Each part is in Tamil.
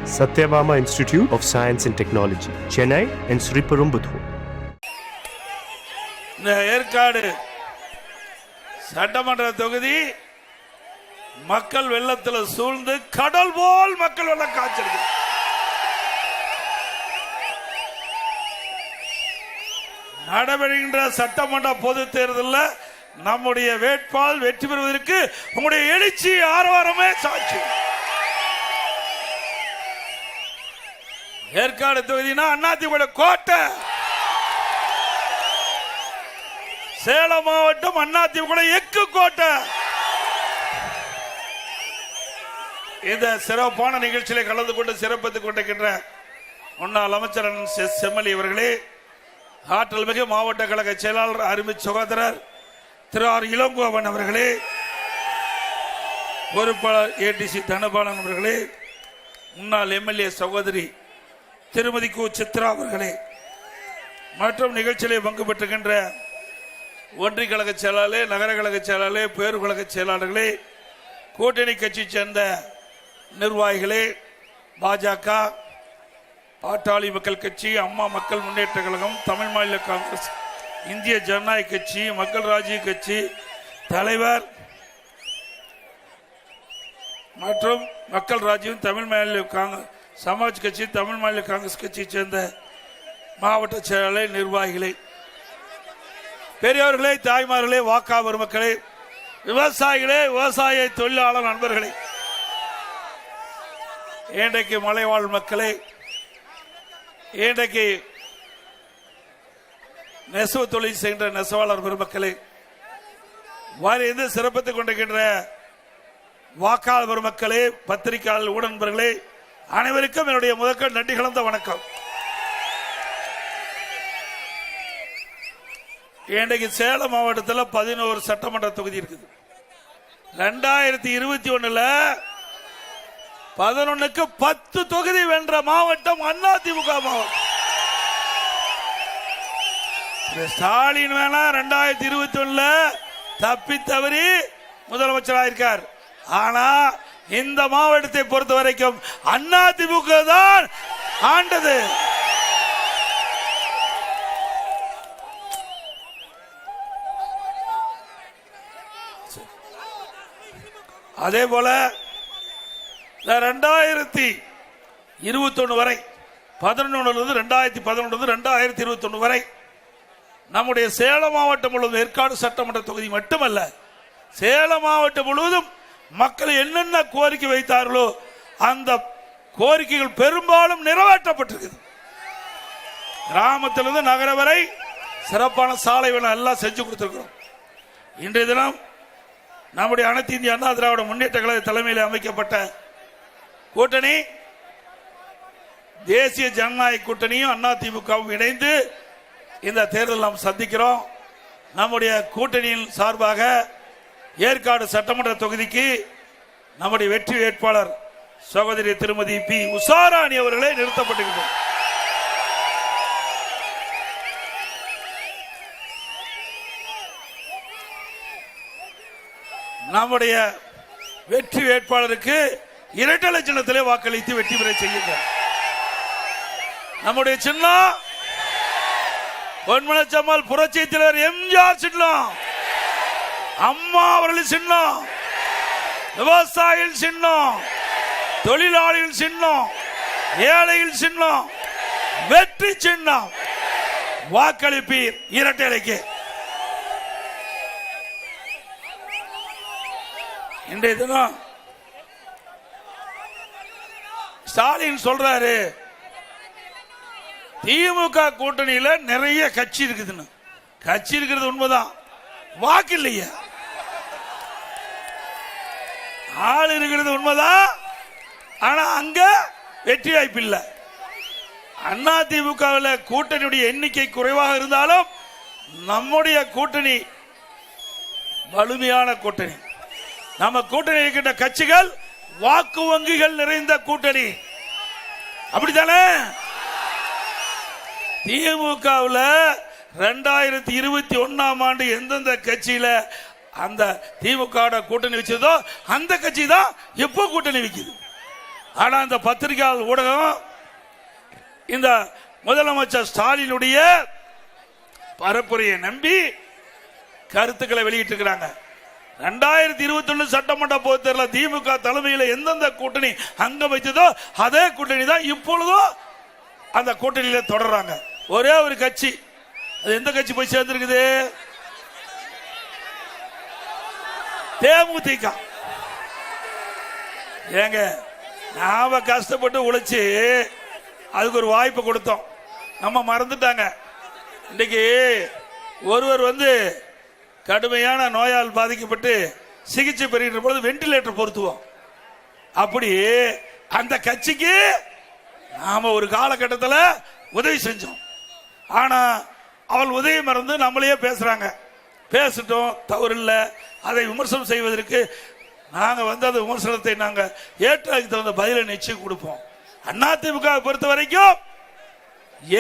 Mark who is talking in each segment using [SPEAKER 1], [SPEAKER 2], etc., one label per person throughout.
[SPEAKER 1] Satyabama Institute of Science and Technology, Chennai and Sriperumbudur.
[SPEAKER 2] Yercaud சட்டமன்ற தொகுதி மக்கள் வெள்ளத்தில் சூழ்ந்து கடல் போல் மக்கள் வெள்ளம் காய்ச்சிருக்கு. நடைபெறுகின்ற சட்டமன்ற பொது தேர்தலில் நம்முடைய வேட்பாளர் வெற்றி பெறுவதற்கு உங்களுடைய எழுச்சி ஆரவாரமே சாட்சி. ஏற்காடு தொகுதினா அதிமுக கோட்டை. சேலம் மாவட்டம் அதிமுக எக்கு கோட்டை. இந்த சிறப்பான நிகழ்ச்சியில கலந்து கொண்டு சிறப்பித்துக் கொண்டிருக்கின்ற முன்னாள் அமைச்சர் செம்மலி அவர்களே, ஆற்றல் மிகு மாவட்ட கழக செயலாளர் அருமை சகோதரர் திரு ஆர் இளங்கோவன் அவர்களே, பொறுப்பாளர் ஏடிசி தனபாலன் அவர்களே, முன்னாள் எம்எல்ஏ சகோதரி திருமதி கு சித்ரா அவர்களே, மற்றும் நிகழ்ச்சியிலே பங்கு பெற்றுகின்ற ஒன்றிய கழக செயலாளர், நகர கழக செயலாளர், பேரு கழக செயலாளர்களே, கூட்டணி கட்சி சேர்ந்த நிர்வாகிகளே, பாஜக, பாட்டாளி மக்கள் கட்சி, அம்மா மக்கள் முன்னேற்ற கழகம், தமிழ் மாநில காங்கிரஸ், இந்திய ஜனநாயக கட்சி, மக்கள் ராஜ்ய கட்சி தலைவர் மற்றும் மக்கள் ராஜ்யம், தமிழ் மாநில சமாஜ் கட்சி, தமிழ் மாநில காங்கிரஸ் கட்சியை சேர்ந்த மாவட்ட செயலாளர், நிர்வாகிகளே, பெரியவர்களே, தாய்மார்களே, வாக்காளர் மக்களே, விவசாயிகளே, விவசாய தொழிலாளர் நண்பர்களே, இன்றைக்கு மலைவாழ் மக்களே, இன்றைக்கு நெசவு தொழில் செய்கின்ற நெசவாளர் பெருமக்களே, வாரிந்து சிறப்பித்துக் கொண்டிருக்கின்ற வாக்காளர் பெருமக்களே, பத்திரிகையாளர் ஊடகங்களே, அனைவருக்கும் என்னுடைய முதற்கண் நன்றி கலந்த வணக்கம். இன்றைக்கு சேலம் மாவட்டத்தில் 11 சட்டமன்ற தொகுதி இருக்குது. 2021 11க்கு 10 தொகுதி வென்ற மாவட்டம் அதிமுக மாவட்டம். ஸ்டாலின் வேணா 2021 தப்பி தவறி முதலமைச்சராக இருக்கார். ஆனா இந்த மாவட்டத்தை பொறுத்த வரைக்கும் அதிமுக தான் ஆண்டது. அதே போல 2021 வரை 2021 வரை நம்முடைய சேலம் மாவட்டம் முழுவதும் ஏற்காடு சட்டமன்ற தொகுதி மட்டுமல்ல, சேலம் மாவட்டம் முழுவதும் மக்கள் என்னென்ன கோரிக்கை வைத்தார்களோ அந்த கோரிக்கைகள் பெரும்பாலும் நிறைவேற்றப்பட்டிருக்கிறது. கிராமத்திலிருந்து நகர வரை சிறப்பான சாலை எல்லாம் செஞ்சு கொடுத்திருக்கிறோம். இன்றைய தினம் நம்முடைய அனைத்து இந்திய அண்ணா திராவிட முன்னேற்ற கழக தலைமையில் அமைக்கப்பட்ட கூட்டணி, தேசிய ஜனநாயக கூட்டணியும் அதிமுகவும் இணைந்து இந்த தேர்தல் நாம் சந்திக்கிறோம். நம்முடைய கூட்டணியின் சார்பாக ஏற்காடு சட்டமன்ற தொகுதிக்கு நம்முடைய வெற்றி வேட்பாளர் சகோதரி திருமதி பி உஷாராணி அவர்களே நிறுத்தப்பட்டிருக்கிறார். நம்முடைய வெற்றி வேட்பாளருக்கு இரட்டை சின்னத்திலே வாக்களித்து வெற்றி பெற செய்யுங்க. நம்முடைய சின்னம் பொன்மனச்சம்மாள் புரட்சி தலைவர் எம்ஜிஆர் சின்னம், அம்மா அவர்களின் சின்னம், விவசாயிகள் சின்னம், தொழிலாளிகள் சின்னம், ஏழைகள் சின்னம், வெற்றி சின்னம். வாக்களிப்பீர் இரட்டை இலைக்கு. இன்றைய தினம் ஸ்டாலின் சொல்றாரு, திமுக கூட்டணியில நிறைய கட்சி இருக்குதுன்னு. கட்சி இருக்கிறது உண்மைதான், வாக்கு இல்லையா? ஆள் இருக்கிறது உண்மைதான், ஆனா அங்க வெற்றி வாய்ப்பு இல்லை. அதிமுகவில் கூட்டணியுடைய எண்ணிக்கை குறைவாக இருந்தாலும் நம்முடைய கூட்டணி வலிமையான கூட்டணி. நம்ம கூட்டணி இருக்கின்ற கட்சிகள் வாக்கு வங்கிகள் நிறைந்த கூட்டணி, அப்படித்தானே? திமுகவில் 2021 எந்தெந்த கட்சியில அந்த திமுக கூட்டணி வச்சதோ அந்த கட்சி தான் எப்போ கூட்டணி வைக்குது. ஆனா இந்த பத்திரிகையாளர் ஊடகம் இந்த முதலமைச்சர் ஸ்டாலினுடைய பரப்புரையை நம்பி கருத்துக்களை வெளியிட்டிருக்கிறாங்க. 2021 சட்டமன்ற பொதுத் தேர்தல் திமுக தலைமையில் எந்தெந்த கூட்டணி அங்க வைத்ததோ அதே கூட்டணி தான் இப்பொழுதும் அந்த கூட்டணியில தொடர்றாங்க. ஒரே ஒரு கட்சி, அது எந்த கட்சி போய் சேர்ந்திருக்குது? தேமுதிக. ஏங்க, நாம கஷ்டப்பட்டு உழைச்சு அதுக்கு ஒரு வாய்ப்பு கொடுத்தோம், நம்ம மறந்துட்டாங்க. இன்னைக்கு ஒருவர் கடுமையான நோயால் பாதிக்கப்பட்டு சிகிச்சை பெறுகின்ற பொழுது வெண்டிலேட்டர் பொருத்துவோம். அப்படி அந்த கட்சிக்கு நாம ஒரு காலகட்டத்தில் உதவி செஞ்சோம். ஆனா அவள் உதவி மறந்து நம்மளையே பேசுறாங்க. பேசிட்டோம், தவறு இல்லை. அதை விமர்சனம் செய்வதற்கு நாங்க அந்த விமர்சனத்தை நாங்க ஏற்றாக்கு தகுந்த பதிலை நிச்சயம் கொடுப்போம். அதிமுக பொறுத்த வரைக்கும்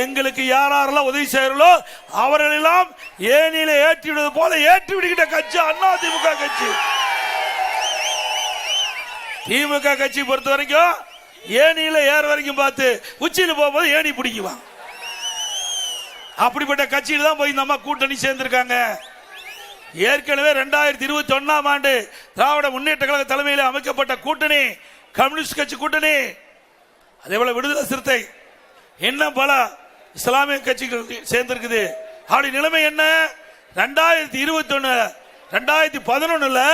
[SPEAKER 2] எங்களுக்கு யாரெல்லாம் உதவி செய்யறோ அவர்களெல்லாம் ஏனியில ஏற்றி விடுவது போல ஏற்றி விடுகின்ற கட்சி அதிமுக கட்சி. திமுக கட்சி பொறுத்த வரைக்கும் ஏனியில ஏற வரைக்கும் பார்த்து உச்சியில் போகும்போது ஏணி பிடிக்குவான். அப்படிப்பட்ட கட்சியில் தான் போய் நம்ம கூட்டணி சேர்ந்திருக்காங்க. ஏற்கனவே 2021 ஆண்டு திராவிட முன்னேற்ற கழக தலைமையில் அமைக்கப்பட்ட கூட்டணி கம்யூனிஸ்ட் கட்சி கூட்டணி, அதே போல விடுதலை சிறுத்தை, இன்னும் பல இஸ்லாமிய கட்சிகள் சேர்ந்திருக்குது. அப்படி நிலைமை என்ன? 2021 2011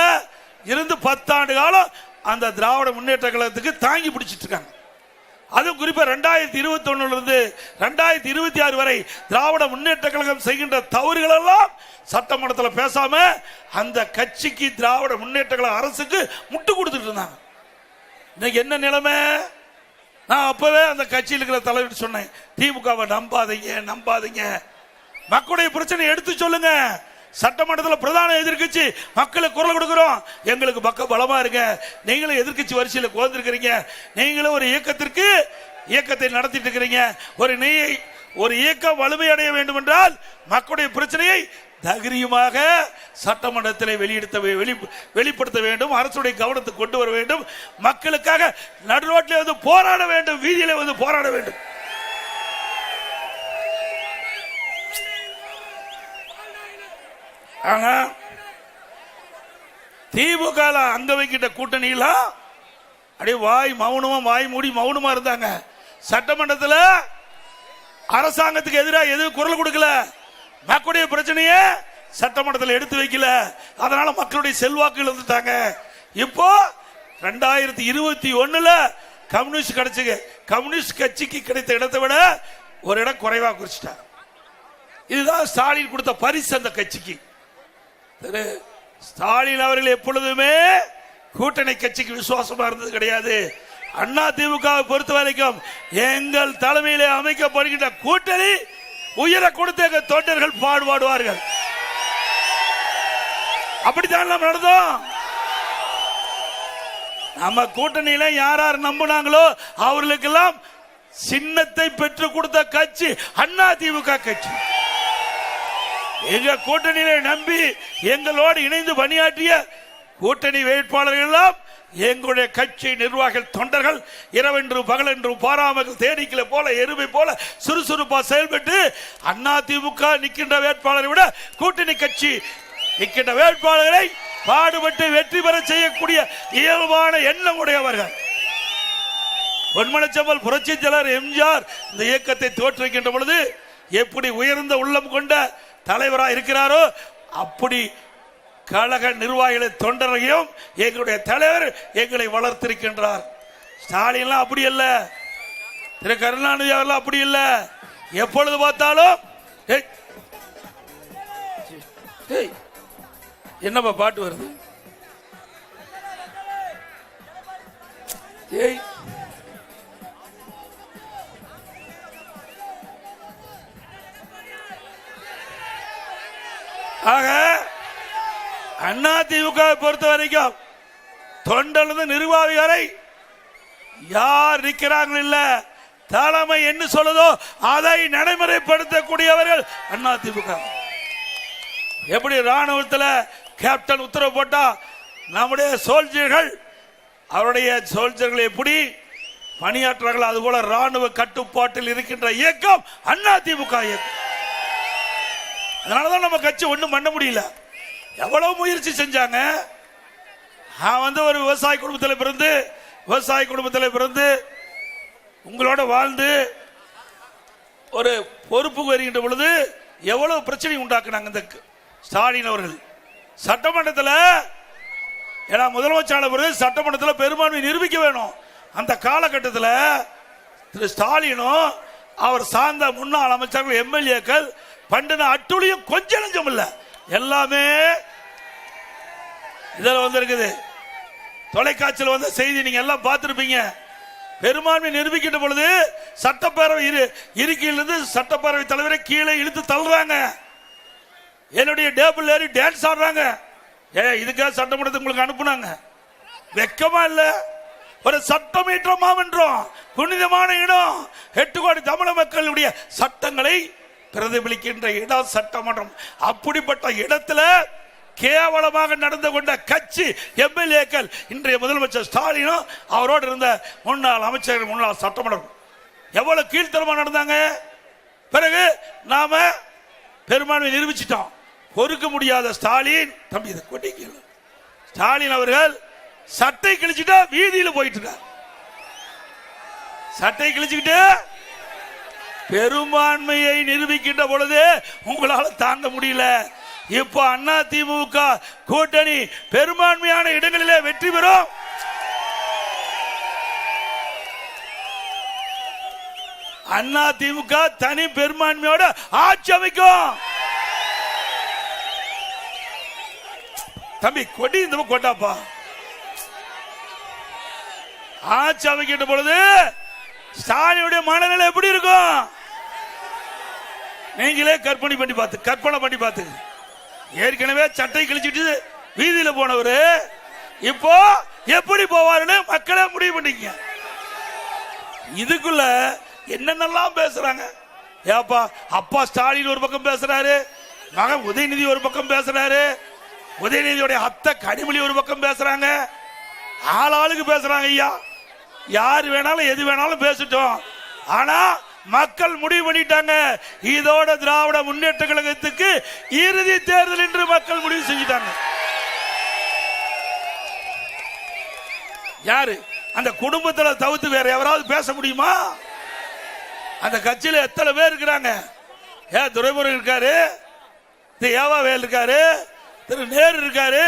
[SPEAKER 2] இருந்து 10 ஆண்டு காலம் அந்த திராவிட முன்னேற்ற கழகத்துக்கு தாங்கி பிடிச்சிட்டு இருக்காங்க. அதுவும் குறிப்பா 2021 இருந்து 2026 வரை திராவிட முன்னேற்ற கழகம் செய்கின்ற தவறுகள் எல்லாம் சட்டமன்றத்தில் பேசாம அந்த கட்சிக்கு திராவிட முன்னேற்ற கழக அரசுக்கு முட்டு கொடுத்துட்டு இருந்தாங்க. இன்னைக்கு என்ன நிலைமை? நான் அப்பவே அந்த கட்சியில் இருக்கிற தலைவர் சொன்னேன், திமுகவை நம்பாதீங்க, மக்களுடைய பிரச்சனை எடுத்து சொல்லுங்க. சட்டமன்றத்தில் பிரதான எதிர்கட்சி மக்களுக்கு குரல் கொடுக்கிறோம், எங்களுக்கு பக்க பலமா இருங்க. நீங்களும் எதிர்கட்சி வரிசையில் கோர்ந்திருக்கிறீங்க, நீங்களும் ஒரு இயக்கத்தை நடத்திட்டு இருக்கிறீங்க. ஒரு இயக்கம் வலிமையடைய வேண்டும் என்றால் மக்களுடைய பிரச்சனையை தைரியமாக சட்டமன்றத்தில் வெளிப்படுத்த வேண்டும், அரசுடைய கவனத்துக்கு கொண்டு வர வேண்டும், மக்களுக்காக நடுரோட்டில் போராட வேண்டும், வீதியில போராட வேண்டும். ஆனா திமுக அங்க வைக்கிட்ட கூட்டணியில அப்படியே வாய் மூடி மௌனமா இருந்தாங்க. சட்டமன்றத்தில் அரசாங்கத்துக்கு எதிராக எதுவும் குரல் கொடுக்கல, மக்களுடைய பிரச்சனையை சட்டமன்றத்தில் எடுத்து வைக்கல. அதனால மக்களுடைய செல்வாக்கு இழந்துட்டாங்க. இப்போ 2021 கம்யூனிஸ்ட் கட்சிக்கு கிடைத்த இடத்தை விட ஒரு இடம் குறைவா குறிச்சிட்டாங்க. இதுதான் ஸ்டாலின் கொடுத்த பரிசு அந்த கட்சிக்கு. ஸ்டாலின் அவர்கள் எப்பொழுதுமே கூட்டணி கட்சிக்கு விசுவாசமா இருந்தது கிடையாது. அதிமுக பொறுத்த வரைக்கும் எங்கள் தலைமையிலே அமைக்கப்படுகின்ற கூட்டணி உயர கொடுத்த எங்கள் தொண்டர்கள் பாடுவார்கள். அப்படித்தான் நம்ம நடந்தோம். நம்ம கூட்டணியில யார் நம்பினாங்களோ அவர்களுக்கெல்லாம் சின்னத்தை பெற்று கொடுத்த கட்சி அதிமுக கட்சி. எங்க கூட்டணியில நம்பி எங்களோடு இணைந்து பணியாற்றிய கூட்டணி வேட்பாளர்கள் எல்லாம் எங்களுடைய கட்சி நிர்வாகிகள் தொண்டர்கள் இரவென்றும் பகலென்றும் பாராமல் தேனீக்களை போல எருமை போல சுறுசுறுப்பா செயல்பட்டு அதிமுக நிற்கின்ற வேட்பாளரை விட கூட்டணி கட்சி நிற்கின்ற வேட்பாளர்களை பாடுபட்டு வெற்றி பெற செய்யக்கூடிய இயல்பான எண்ணம் உடையவர்கள். பொன்மனச்செம்மல் புரட்சி தலைவர் எம்ஜிஆர் இந்த இயக்கத்தை தோற்றுவிக்கின்ற பொழுது எப்படி உயர்ந்த உள்ளம் கொண்ட தலைவராக இருக்கிறாரோ அப்படி கழக நிர்வாகிகளை தொண்டரையும் எங்களுடைய தலைவர் எங்களை வளர்த்திருக்கின்றார். ஸ்டாலின் அப்படி அல்ல, திரு கருணாநிதி அவர்கள் அப்படி இல்ல. எப்பொழுது பார்த்தாலும் என்னப்பா பாட்டு வருது? ஆக அதிமுக பொறுத்த வரைக்கும் தொண்டர்ந்து நிர்வாகி வரை யார் நிற்கிறாங்க இல்ல, தலைமை என்ன சொல்லுதோ அதை நடைமுறைப்படுத்தக்கூடியவர்கள் அதிமுக. எப்படி ராணுவத்தில் கேப்டன் உத்தரவு போட்டா நம்முடைய சோல்ஜர்கள் அவருடைய சோல்ஜர்கள் எப்படி பணியாற்றார்கள். அதுபோல ராணுவ கட்டுப்பாட்டில் இருக்கின்ற இயக்கம் அதிமுக இயக்கம். அதனாலதான் நம்ம கட்சி ஒண்ணும் பண்ண முடியல. எவ்வளவு முயற்சி செஞ்சாங்க. நான் ஒரு விவசாய குடும்பத்தில் பிறந்து உங்களோட வாழ்ந்து ஒரு பொறுப்புக்கு வருகின்ற பொழுது எவ்வளவு பிரச்சனை உண்டாக்குனாங்க இந்த ஸ்டாலின் அவர்கள். சட்டமன்றத்தில் ஏன்னா முதலமைச்சர் சட்டமன்றத்தில் பெரும்பான்மை நிரூபிக்க வேணும். அந்த காலகட்டத்தில் திரு ஸ்டாலினும் அவர் சார்ந்த முன்னாள் அமைச்சர்கள் எம்எல்ஏக்கள் பண்டின அட்டுழியும் கொஞ்சம் நஞ்சம் இல்ல, எல்லாமே இதில் வந்திருக்குது. தொலைக்காட்சியில் வந்த செய்தி நீங்க எல்லாம் பார்த்திருப்பீங்க. பெரும்பான்மை நிரூபிக்கின்ற பொழுது சட்டப்பேரவை இருக்கையிலிருந்து சட்டப்பேரவை தலைவரை கீழே இழுத்து தள்ளுறாங்க. என்னுடைய டேபிள் ஏறி டான்ஸ் ஆடுறாங்க. இதுக்காக சட்டமன்றத்துக்கு உங்களுக்கு அனுப்புனாங்க. வெக்கமா இல்ல? ஒரு சட்டமீற்ற மாமன்றம், புனிதமான இடம், 8 கோடி தமிழக மக்களுடைய சட்டங்களை பிரதிபலிக்கின்ற இடம் சட்டமன்றம். அப்படிப்பட்ட இடத்துல கேவலமாக நடந்து கொண்ட கட்சி எம்எல்ஏக்கள் இன்றைய முதலமைச்சர் ஸ்டாலினும் அவரோடு இருந்த முன்னாள் அமைச்சர்கள் முன்னாள் சட்டமன்றம் எவ்வளவு கீழ்த்தரமா நடந்தாங்க. பிறகு நாம பெரும்பான்மை நிரூபிச்சிட்டோம். பொறுக்க முடியாத ஸ்டாலின் தம்பி ஸ்டாலின் அவர்கள் சட்டை கிழிச்சுட்டா வீதியில் போயிட்டு இருக்கார். சட்டை கிழிச்சுக்கிட்டு பெரும்பான்மையை நிரூபிக்கின்ற பொழுது உங்களால தாங்க முடியல. இப்ப அதிமுக கூட்டணி பெரும்பான்மையான இடங்களிலே வெற்றி பெறும். அதிமுக தனி பெரும்பான்மையோட ஆட்சி அமைக்கும். தம்பி கொடி இந்த கொண்டாப்பா. ஆட்சி அமைக்கின்ற பொழுது ஸ்டாலினுடைய மனநிலை எப்படி இருக்கும் நீங்களே கற்பனை பண்ணி பார்த்து. ஏற்கனவே சட்டை கிழிச்சிட்டு வீதியில போனவரு இப்போ எப்படி போவாருன்னு மக்களே முடிவு பண்ணிக்க. இதுக்குள்ள என்னென்னலாம் பேசுறாங்க. ஏப்பா அப்பா ஸ்டாலின் ஒரு பக்கம் பேசுறாரு, மகன் உதயநிதி ஒரு பக்கம் பேசுறாரு, உதயநிதியோட அத்தை கனிமொழி ஒரு பக்கம் பேசுறாங்க. ஆளாளுக்கு பேசுறாங்க. ஐயா யாரு வேணாலும் எது வேணாலும் பேசட்டும். ஆனா மக்கள் முடிவு பண்ணிட்டாங்க. இதோட திராவிட முன்னேற்ற கழகத்துக்கு இறுதி தேர்தல் என்று மக்கள் முடிவு செஞ்சிட்டாங்க. யாரு அந்த குடும்பத்தில் தவிர்த்து வேற எவராவது பேச முடியுமா? அந்த கட்சியில எத்தனை பேர் இருக்கிறாங்க? துரைமுருகன் இருக்காரு, ஏவாவேல் இருக்காரு, திரு நேரு இருக்காரு.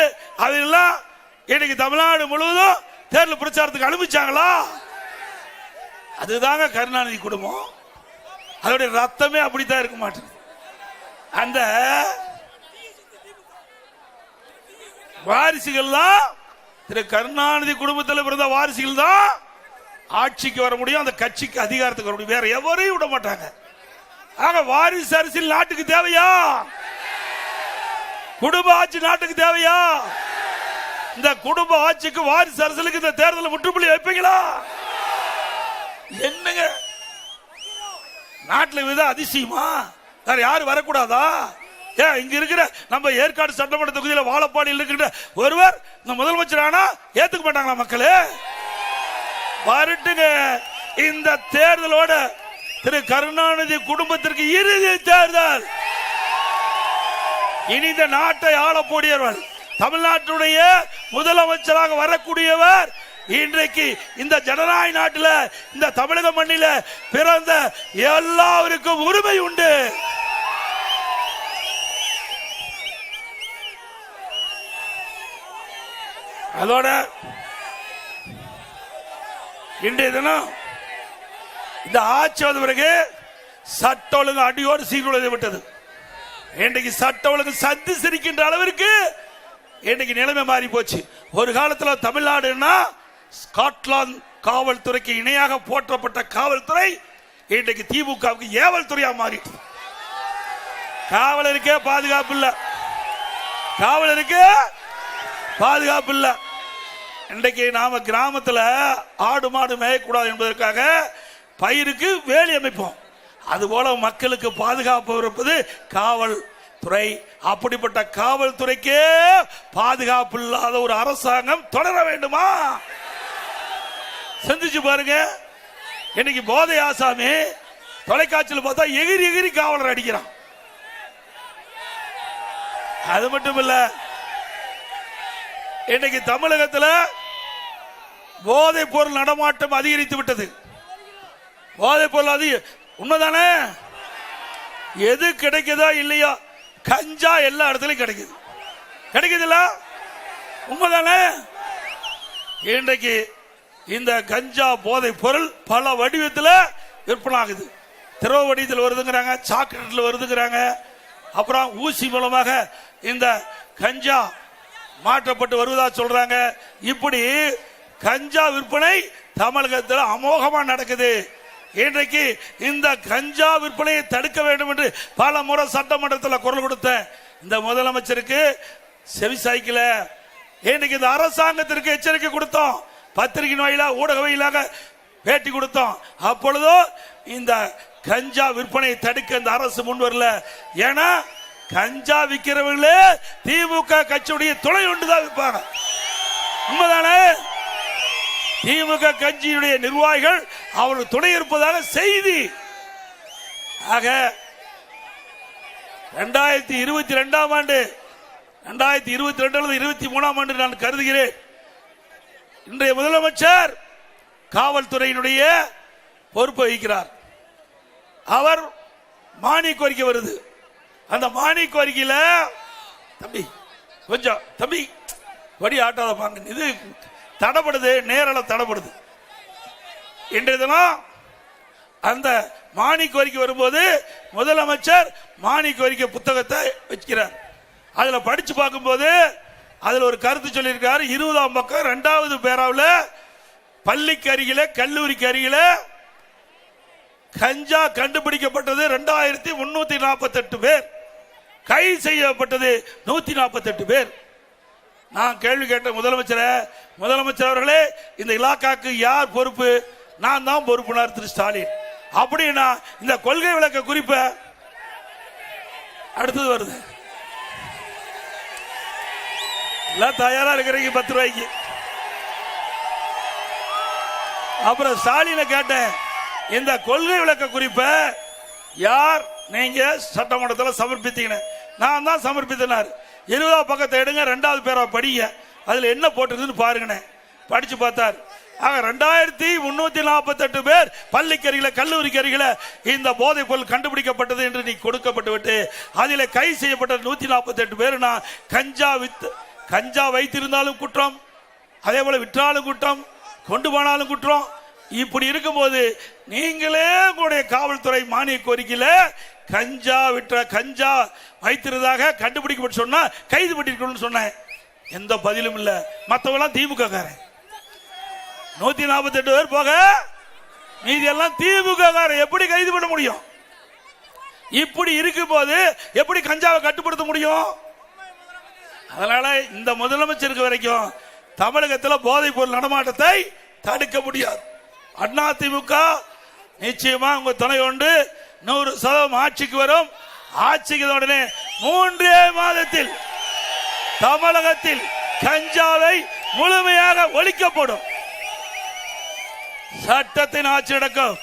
[SPEAKER 2] அதெல்லாம் இன்னைக்கு தமிழ்நாடு முழுவதும் தேர்தல் பிரச்சாரத்துக்கு அனுப்பிச்சாங்களா? அதுதாங்க கருணாநிதி குடும்பம். அதோட ரத்தமே அப்படித்தான் இருக்க மாட்டேன். அந்த வாரிசுகள்லாம் திரு கருணாநிதி குடும்பத்தில் பிறந்த வாரிசுகள் தான் ஆட்சிக்கு வர முடியும், அந்த கட்சிக்கு அதிகாரத்துக்கு வர முடியும். வேற எவரையும் விட மாட்டாங்க. ஆக வாரிசு அரசியல் நாட்டுக்கு தேவையா? குடும்ப ஆட்சி நாட்டுக்கு தேவையா? இந்த குடும்ப ஆட்சிக்கு வாரிசு அரசியலுக்கு இந்த தேர்தல் முற்றுப்புள்ளி வைப்பீங்களா? என்னங்க நாட்டில் வித அதிசயமா? வேற யாரும் வரக்கூடாதா? இங்க இருக்கிற நம்ம ஏற்காடு சட்டமன்ற தொகுதியில் வாழப்பாடியில் இருக்கின்ற ஒருவர் இந்த முதலமைச்சர் ஆனா ஏத்துக்க மாட்டாங்களா மக்களே? வரட்டுங்க. இந்த தேர்தலோட திரு கருணாநிதி குடும்பத்திற்கு இறுதி தேர்தல். இனி இந்த நாட்டை ஆளக்கூடியவர், தமிழ்நாட்டுடைய முதலமைச்சராக வரக்கூடியவர் இன்றைக்கு இந்த ஜனநாயக நாட்டில் இந்த தமிழக மண்ணில பிறந்த எல்லாருக்கும் உரிமை உண்டு. அதோட இன்றைய தினம் இந்த ஆட்சி வந்த பிறகு சட்ட ஒழுங்கு அடியோடு சீர்குலைந்து விட்டது. இன்றைக்கு சட்ட ஒழுங்கு சந்தி சிரிக்கின்ற அளவிற்கு இன்றைக்கு நிலைமை மாறி போச்சு. ஒரு காலத்தில் தமிழ்நாடுன்னா ஸ்காட்லாந்து காவல்துறைக்கு இணையாக போற்றப்பட்ட காவல்துறை இன்றைக்கு திமுகவுக்கு ஏவல் துறையா மாறிட்டு. காவலருக்கே பாதுகாப்பு இல்ல, காவலருக்கு பாதுகாப்பு இல்ல. இன்றைக்கு நாம கிராமத்தில் ஆடு மாடு மேயக்கூடாது என்பதற்காக பயிருக்கு வேலி அமைப்போம். அதுபோல மக்களுக்கு பாதுகாப்பு இருப்பது காவல்துறை. அப்படிப்பட்ட காவல்துறைக்கே பாதுகாப்பு இல்லாத ஒரு அரசாங்கம் தொடர வேண்டுமா? சிந்திச்சு பாருங்க. இன்னைக்கு போதை ஆசாமி தொலைக்காட்சியில் பார்த்தா எகிரி எகிரி காவலர் அடிக்கிறான். அது மட்டும் இல்ல, இன்னைக்கு தமிழகத்தில் போதைப் பொருள் நடமாட்டம் அதிகரித்து விட்டது. போதைப் பொருள் உண்மைதானே? எது கிடைக்குதோ இல்லையோ கஞ்சா எல்லா இடத்துலயும் கிடைக்குது. கிடைக்குதுல்ல? உண்மைதானே? இன்றைக்கு இந்த கஞ்சா போதைப் பொருள் பல வடிவத்தில் விற்பனை ஆகுது. திரவ வடிவத்தில் வருதுங்கிறாங்க, சாக்லேட்ல வருதுங்கிறாங்க, அப்புறம் ஊசி மூலமாக இந்த கஞ்சா மாற்றப்பட்டு வருவதா சொல்றாங்க. இப்படி கஞ்சா விற்பனை தமிழகத்தில் அமோகமா நடக்குது. இன்றைக்கு இந்த கஞ்சா விற்பனையை தடுக்க வேண்டும் என்று பல முறை சட்டமன்றத்தில் குரல் கொடுத்த இந்த முதலமைச்சருக்கு செவி சாய்க்கல. இன்றைக்கு இந்த அரசாங்கத்திற்கு எச்சரிக்கை கொடுத்தோம், பத்திரிகை வாயிலாக ஊடக வாயிலாக பேட்டி கொடுத்தோம். அப்பொழுதோ இந்த கஞ்சா விற்பனையை தடுக்க இந்த அரசு முன் வரல. ஏன்னா கஞ்சா விற்கிறவர்களே திமுக கட்சியுடைய துணை ஒன்றுதான் விற்பாங்க. உண்மைதானே? திமுக கட்சியுடைய நிர்வாகிகள் அவர்கள் துணை இருப்பதாக செய்தி. ஆக 2022ஆம் ஆண்டு 2022 23ஆம் ஆண்டு நான் கருதுகிறேன், இன்றைய முதலமைச்சர் காவல்துறையினுடைய பொறுப்பை வகிக்கிறார். அவர் மானிய கோரிக்கை வருது. அந்த மானிய கோரிக்கையில தம்பி வடி ஆட்டாத பாங்க, இது தடப்படுது, நேரல தடப்படுது. இன்றைய தினம் அந்த மானிய கோரிக்கை வரும்போது முதலமைச்சர் மானிய கோரிக்கை புத்தகத்தை வச்சுக்கிறார். அதுல படிச்சு பார்க்கும்போது அதுல ஒரு கருத்து சொல்லியிருக்காரு. 20ஆம் பக்கம் 2வது பேராவில் பள்ளிக்கு அருகில கல்லூரிக்கு அருகில கஞ்சா கண்டுபிடிக்கப்பட்டது 2348 பேர், கைது செய்யப்பட்டது 148 பேர். நான் கேள்வி கேட்ட முதலமைச்சர் அவர்களே, இந்த இலாக்காக்கு யார் பொறுப்பு? நான் தான் பொறுப்புனார் திரு ஸ்டாலின். அப்படின்னா இந்த கொள்கை விளக்க குறிப்பை அடுத்தது வருது. எல்லாம் தயாரா இருக்கிறீங்க 10 ரூபாய்க்கு. அப்புறம் ஸ்டாலினை கேட்டேன், இந்த கொள்கை விளக்க குறிப்பை யார் நீங்க சட்டமன்றத்தில் சமர்ப்பித்தீங்க? நான் தான் சமர்ப்பித்தனார். 20ஆம் பக்கத்தை எடுங்க, 2வது பேரா படிங்க, அதுல என்ன போட்டிருக்குன்னு பாருங்க. படிச்சு பார்த்தார். ஆக 2348 பேர் பள்ளிக்கு அருகில கல்லூரிக்கு அருகில இந்த போதைப் பொருள் கண்டுபிடிக்கப்பட்டது என்று நீ கொடுக்கப்பட்டு விட்டு அதில் கைது செய்யப்பட்ட 148 பேர் கஞ்சா வைத்திருந்தாலும் குற்றம், அதே போல விற்றாலும் குற்றம், கொண்டு போனாலும் குற்றம். இப்படி இருக்கும்போது நீங்களே உங்களுடைய காவல்துறை மானிய கோரிக்கையில கஞ்சா வைத்திருந்ததாக கண்டுபிடிக்கப்பட்டு சொன்னா கைது பண்ணிருக்கணும்னு சொன்னேன். எந்த பதிலும் இல்ல. மற்றவெல்லாம் திமுக காரன். 148 பேர் போக மீதி எல்லாம் திமுக காரன். எப்படி கைது பண்ண முடியும்? இப்படி இருக்கும் போது எப்படி கஞ்சாவை கட்டுப்படுத்த முடியும்? அதனால இந்த முதலமைச்சருக்கு வரைக்கும் தமிழகத்தில் போதைப் பொருள் நடமாட்டத்தை தடுக்க முடியாது. அதிமுக நிச்சயமா உங்க துணை கொண்டு 100% ஆட்சிக்கு வரும். ஆட்சிக்கு உடனே 3 மாதத்தில் தமிழகத்தில் கஞ்சாவை முழுமையாக ஒழிக்கப்படும். சட்டத்தின் ஆட்சி நடக்கும்.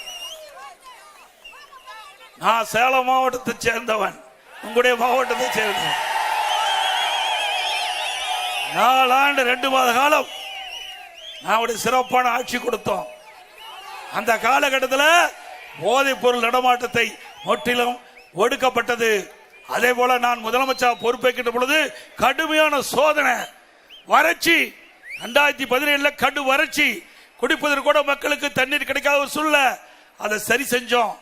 [SPEAKER 2] நான் சேலம் மாவட்டத்தை சேர்ந்தவன், உங்களுடைய மாவட்டத்தை சேர்ந்தவன். 4 ஆண்டு 2 மாத காலம் நான் சிறப்பான ஆட்சி கொடுத்தோம். அந்த காலகட்டத்தில் போதைப் பொருள் நடமாட்டத்தை முற்றிலும் ஒடுக்கப்பட்டது. அதே போல நான் முதலமைச்சர் பொறுப்பேற்கின்ற பொழுது கடுமையான சோதனை, வறட்சி, 2017 கடு வறட்சி, குடிப்பதற்கு கூட மக்களுக்கு தண்ணீர் கிடைக்காத ஒரு சூழ்நிலை, அதை சரி செஞ்சோம்.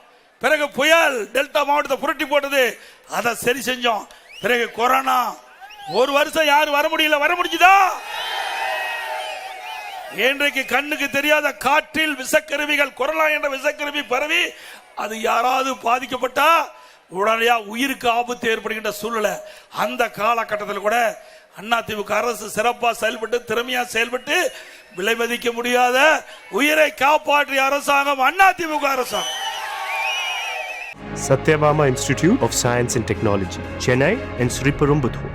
[SPEAKER 2] பிறகு புயல் டெல்டா மாவட்டத்தை புரட்டி போட்டது, அதை சரி செஞ்சோம். பிறகு கொரோனா, 1 வருஷம் யாரும் வர முடியல, வர முடிஞ்சுதா? இன்றைக்கு கண்ணுக்கு தெரியாத காற்றில் விஷக்கருவிகள், கொரோனா என்ற விஷக்கருவி பரவி அது யாராவது பாதிக்கப்பட்டா உடனடியா உயிருக்கு ஆபத்து ஏற்படுகின்ற சூழ்நிலை. அந்த காலகட்டத்தில் கூட அதிமுக அரசு சிறப்பாக செயல்பட்டு, திறமையா செயல்பட்டு, விலை மதிக்க முடியாத உயிரை காப்பாற்றிய அரசாங்கம் அதிமுக அரசாங்கம்.
[SPEAKER 1] Satyabama Institute of Science and Technology, Chennai and Sriperumbudur.